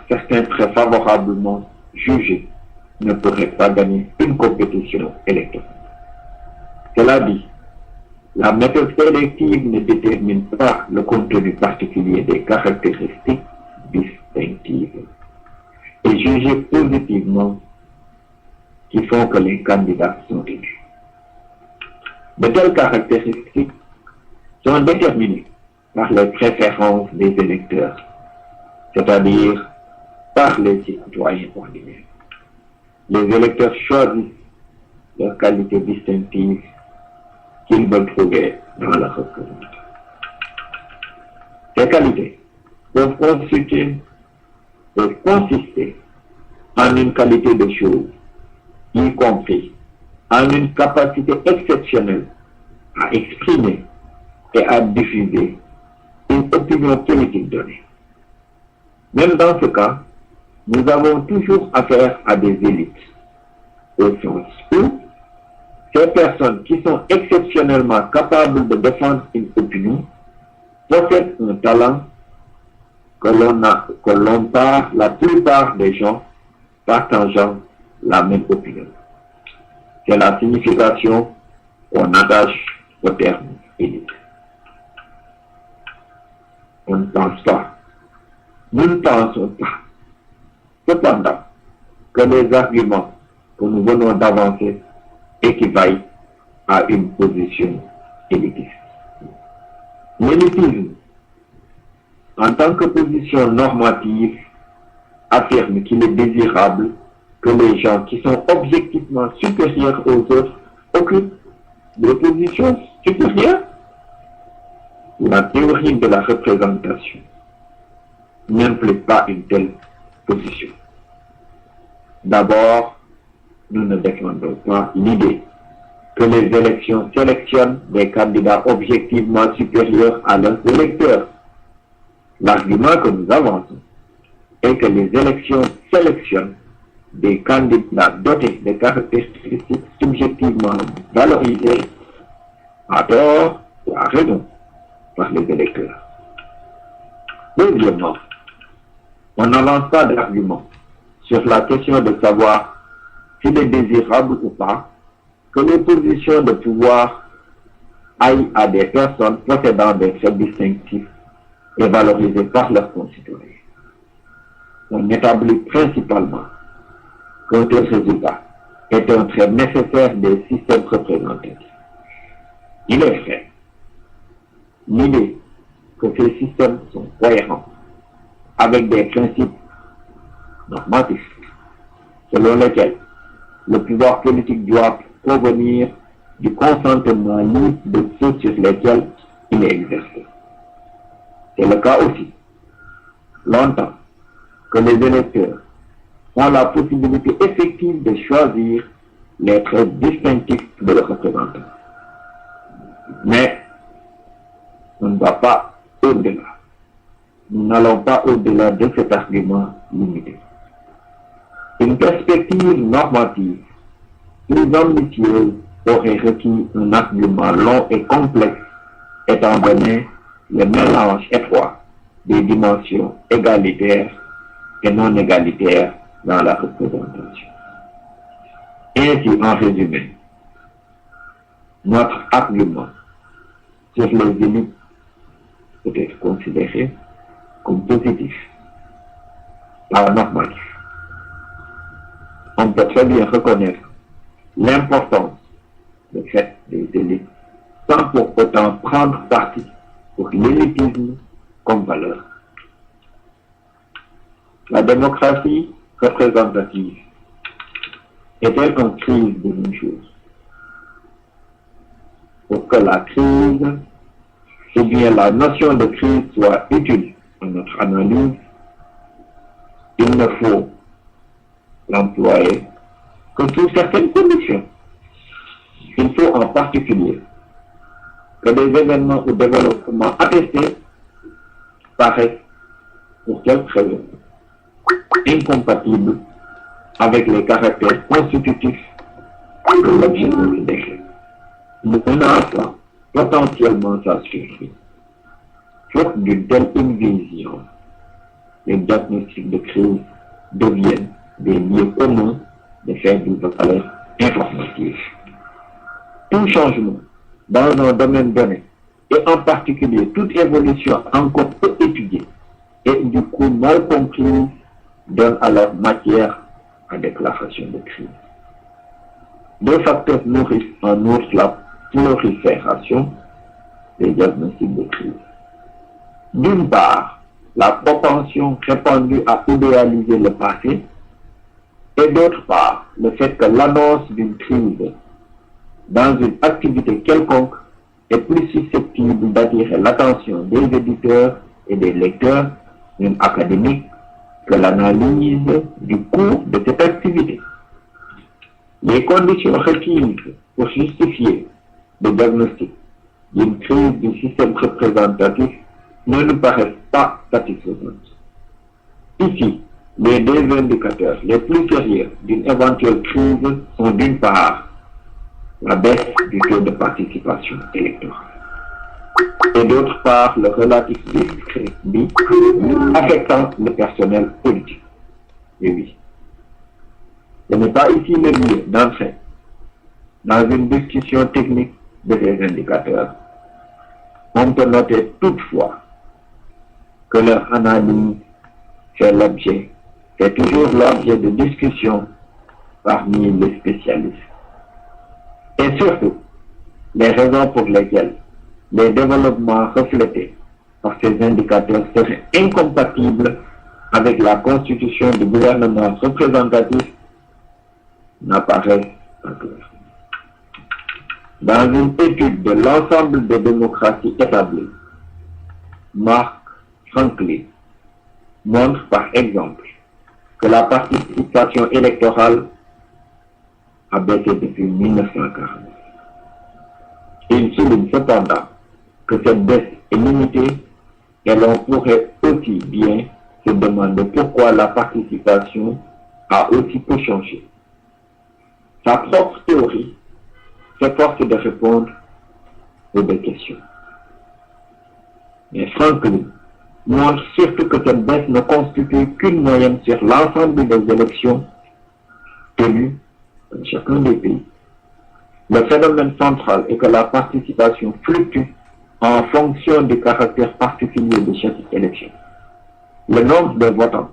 certains très favorablement jugés, ne pourraient pas gagner une compétition électorale. Cela dit, la méthode sélective ne détermine pas le contenu particulier des caractéristiques distinctives et jugées positivement qui font que les candidats sont élus. De telles caractéristiques sont déterminées par les préférences des électeurs, c'est-à-dire par les citoyens ordinaires. Les électeurs choisissent leurs qualités distinctives qu'ils veulent trouver dans leur représentant. Ces qualités peuvent consister en une qualité de choses, y compris en une capacité exceptionnelle à exprimer et à diffuser une opinion politique donnée. Même dans ce cas, nous avons toujours affaire à des élites, au sens où ces personnes qui sont exceptionnellement capables de défendre une opinion possèdent un talent que l'on part la plupart des gens partageant la même opinion. C'est la signification qu'on attache au terme élite. On ne pense pas. Nous ne pensons pas. Cependant, que les arguments que nous venons d'avancer équivalent à une position élitiste. L'élitisme, en tant que position normative, affirme qu'il est désirable que les gens qui sont objectivement supérieurs aux autres occupent des positions supérieures. La théorie de la représentation n'implique pas une telle position. D'abord, nous ne défendons pas l'idée que les élections sélectionnent des candidats objectivement supérieurs à leurs électeurs. L'argument que nous avançons est que les élections sélectionnent des candidats dotés de caractéristiques subjectivement valorisées à tort ou à raison par les électeurs. Deuxièmement, on n'avance pas d'argument sur la question de savoir s'il est désirable ou pas que les positions de pouvoir aillent à des personnes possédant des traits distinctifs et valorisés par leurs concitoyens. On établit principalement qu'un tel résultat est un trait nécessaire des systèmes représentatifs. Il est vrai, l'idée que ces systèmes sont cohérents avec des principes normatifs selon lesquels le pouvoir politique doit provenir du consentement libre de ceux sur lesquels il est exercé. C'est le cas aussi, longtemps, que les électeurs ont la possibilité effective de choisir les traits distinctifs de leurs représentants. Mais on ne va pas au-delà. Nous n'allons pas au-delà de cet argument limité. Une perspective normative plus ambitieuse aurait requis un argument long et complexe, étant donné le mélange étroit des dimensions égalitaires et non égalitaires dans la représentation. Ainsi, en résumé, notre argument sur les élites peut être considéré comme positif, pas normatif. On peut très bien reconnaître l'importance du fait des élites sans pour autant prendre parti pour l'élitisme comme valeur. La démocratie représentative est-elle en crise de une chose? Pour que la crise, ou bien la notion de crise soit utile à notre analyse, il ne faut l'employer que sous certaines conditions. Il faut en particulier que des événements ou développements attestés paraissent, pour quelque raison, incompatibles avec les caractères constitutifs de l'objet considéré. Nous menaçons potentiellement sa survie, faute d'une telle vision les diagnostics de crise deviennent des lieux communs de faire du valeur informative. Tout changement dans un domaine donné, et en particulier toute évolution encore peu étudiée et du coup mal comprise, donne alors matière à déclaration de crise. Deux facteurs nourrissent en outre la prolifération des diagnostics de crise. D'une part, la propension répandue à idéaliser le passé, et d'autre part, le fait que l'annonce d'une crise dans une activité quelconque est plus susceptible d'attirer l'attention des éditeurs et des lecteurs, même académiques, que l'analyse du cours de cette activité. Les conditions requises pour justifier le diagnostic d'une crise du système représentatif ne nous paraissent pas satisfaisantes. Ici, les deux indicateurs les plus sérieux d'une éventuelle crise sont d'une part la baisse du taux de participation électorale et d'autre part le relatif discrédit affectant le personnel politique. Et oui, ce n'est pas ici le lieu d'entrer dans une discussion technique de ces indicateurs. On peut noter toutefois que leur analyse fait toujours l'objet de discussions parmi les spécialistes. Et surtout, les raisons pour lesquelles les développements reflétés par ces indicateurs seraient incompatibles avec la constitution du gouvernement représentatif n'apparaissent pas claires. Dans une étude de l'ensemble des démocraties établies, Mark Franklin montre par exemple que la participation électorale a baissé depuis 1940. Il souligne cependant que cette baisse est limitée et l'on pourrait aussi bien se demander pourquoi la participation a aussi peu changé. Sa propre théorie s'efforce de répondre aux deux questions. Mais Franklin montre surtout que cette baisse ne constitue qu'une moyenne sur l'ensemble des élections tenues dans chacun des pays. Le phénomène central est que la participation fluctue en fonction du caractère particulier de chaque élection. Le nombre de votants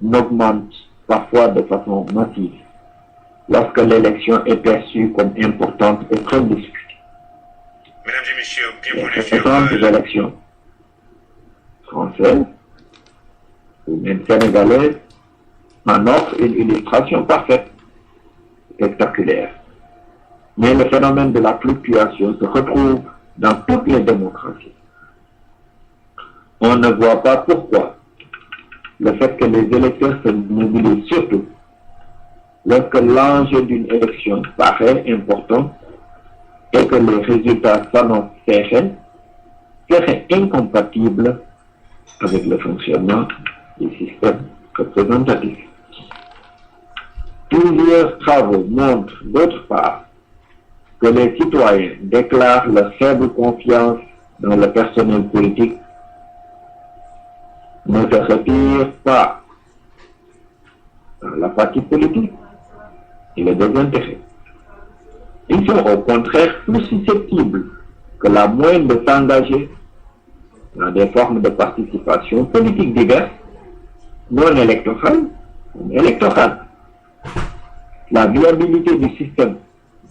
n'augmente parfois de façon massive lorsque l'élection est perçue comme importante et très discutée. Mesdames et messieurs, Les bienvenue récentes élections françaises ou même sénégalaises en offrent une illustration parfaite, spectaculaire. Mais le phénomène de la fluctuation se retrouve dans toutes les démocraties. On ne voit pas pourquoi le fait que les électeurs se mobilisent surtout lorsque l'enjeu d'une élection paraît important et que les résultats s'annoncent serait incompatible avec le fonctionnement du système représentatif. Plusieurs travaux montrent d'autre part que les citoyens déclarent leur faible confiance dans le personnel politique ne se retire pas dans la partie politique et le désintérêt. Ils sont au contraire plus susceptibles que la moyenne de s'engager dans des formes de participation politique diverses, non électorales ou électorales. La viabilité du système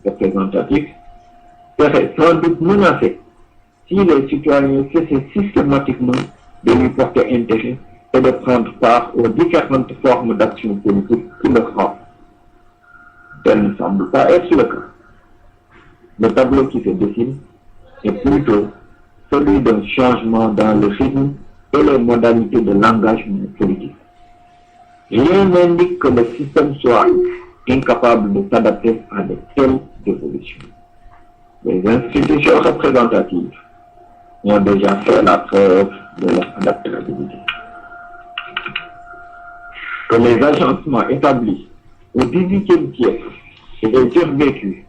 représentatif serait sans doute menacée si les citoyens cessaient systématiquement de lui porter intérêt et de prendre part aux différentes formes d'action politique qui le rendent. Tel ne semble pas être le cas. Le tableau qui se dessine est plutôt celui d'un changement dans le rythme et les modalités de l'engagement politique. Rien n'indique que le système soit incapable de s'adapter à de telles évolutions. Les institutions représentatives ont déjà fait la preuve de leur adaptabilité. Que les agencements établis au XVIIIe siècle et survécus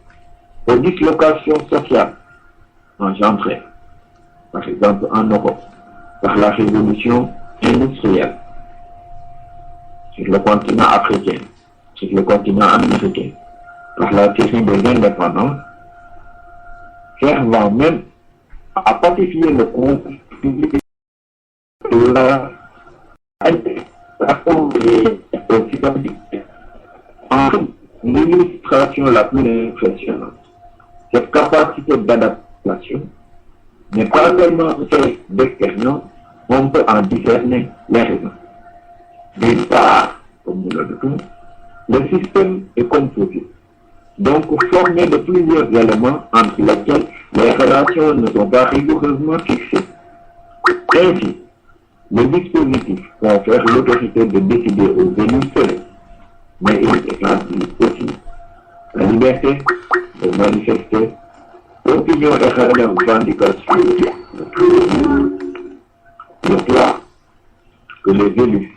aux dislocations sociales engendrées, par exemple en Europe, par la révolution industrielle sur le continent africain, sur le continent américain, par la série des indépendants, servant même à pacifier le conflit de la en l'illustration la plus impressionnante. Cette capacité d'adaptation n'est pas seulement un fait d'expérience, on peut en discerner les raisons. D'une part, comme nous le disons, le système est composé, donc formé de plusieurs éléments entre lesquels les relations ne sont pas rigoureusement fixées. Ainsi, le dispositif confère l'autorité de décider aux élus seuls, mais il établit aussi la liberté de manifester opinion et revendications. Le poids que les élus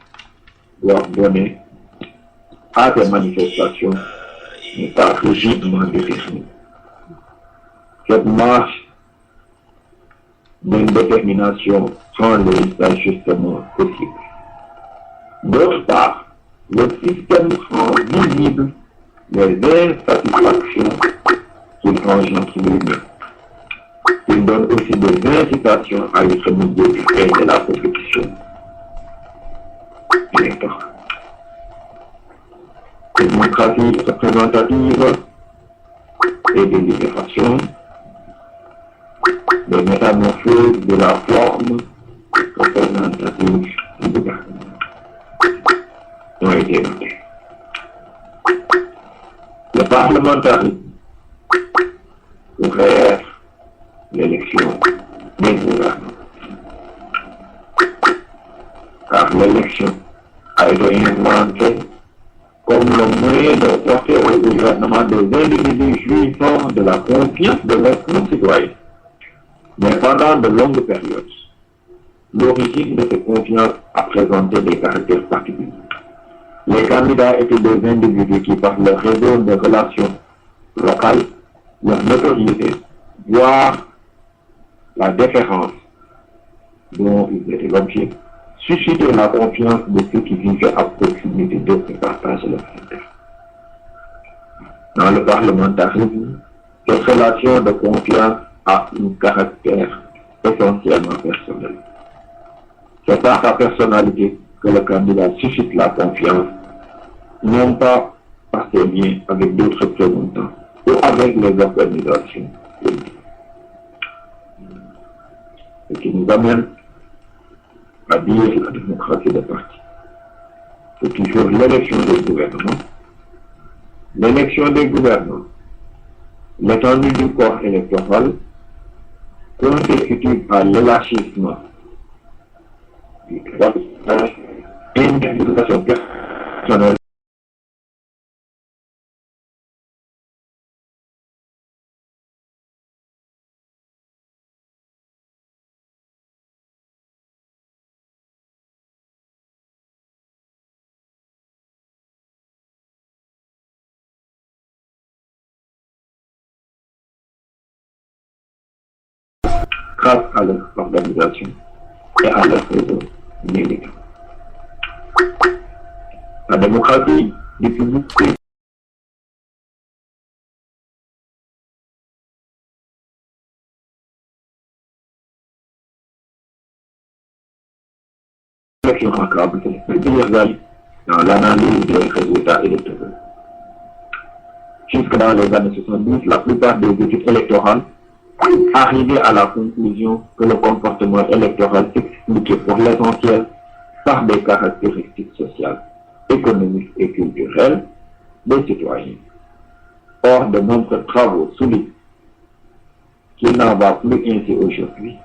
doivent donner à ces manifestations n'est pas rigidement déterminé. Cette marche d'indétermination rend le message justement possible. D'autre part, le système rend visible les insatisfactions qu'il engendre lui-même. Il donne aussi des incitations à y remédier du fait de la compétition électorale. Démocratie représentative et délibération, les métamorphoses de la forme représentative du gouvernement ont été notées. Le parlementarisme pourrait être l'élection des gouvernants. Car l'élection a été inventée comme le moyen de porter au gouvernement des individus jouissant de la confiance de leurs concitoyens. Mais pendant de longues périodes, l'origine de cette confiance a présenté des caractères particuliers. Les candidats étaient des individus qui, par leur réseau de relations locales, leur notoriété, voire la déférence dont ils étaient l'objet, suscitaient la confiance de ceux qui vivaient à proximité d'eux et partageaient leurs intérêts. Dans le parlementarisme, cette relation de confiance a un caractère essentiellement personnel. C'est par sa personnalité que le candidat suscite la confiance, non pas par ses liens avec d'autres représentants ou avec les organisations politiques. Ce qui nous amène à dire la démocratie des partis. C'est toujours l'élection des gouvernements. L'élection des gouvernements, l'étendue du corps électoral, consécutive à l'élargissement du droit et une décision personnelle grâce à leur organisation et à leur réseau militant. La démocratie du public est remarquable dans l'analyse des résultats électoraux. Jusque dans les années 70, la plupart des études électorales arrivaient à la conclusion que le comportement électoral s'expliquait pour l'essentiel par des caractéristiques sociales, économiques et culturelles des citoyens. Or, de nombreux travaux soulignent qu'il n'en va plus ainsi aujourd'hui.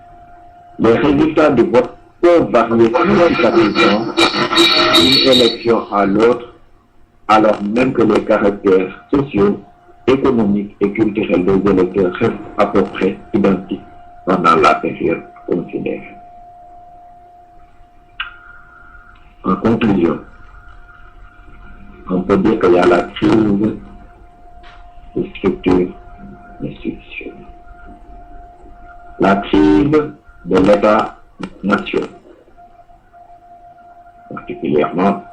Les résultats du vote peuvent varier significativement d'une élection à l'autre, alors même que les caractères sociaux, économiques et culturels des électeurs restent à peu près identiques pendant la période considérée. En conclusion, on peut dire qu'il y a la crise de structure institutionnelle, la crise de l'État-nation, particulièrement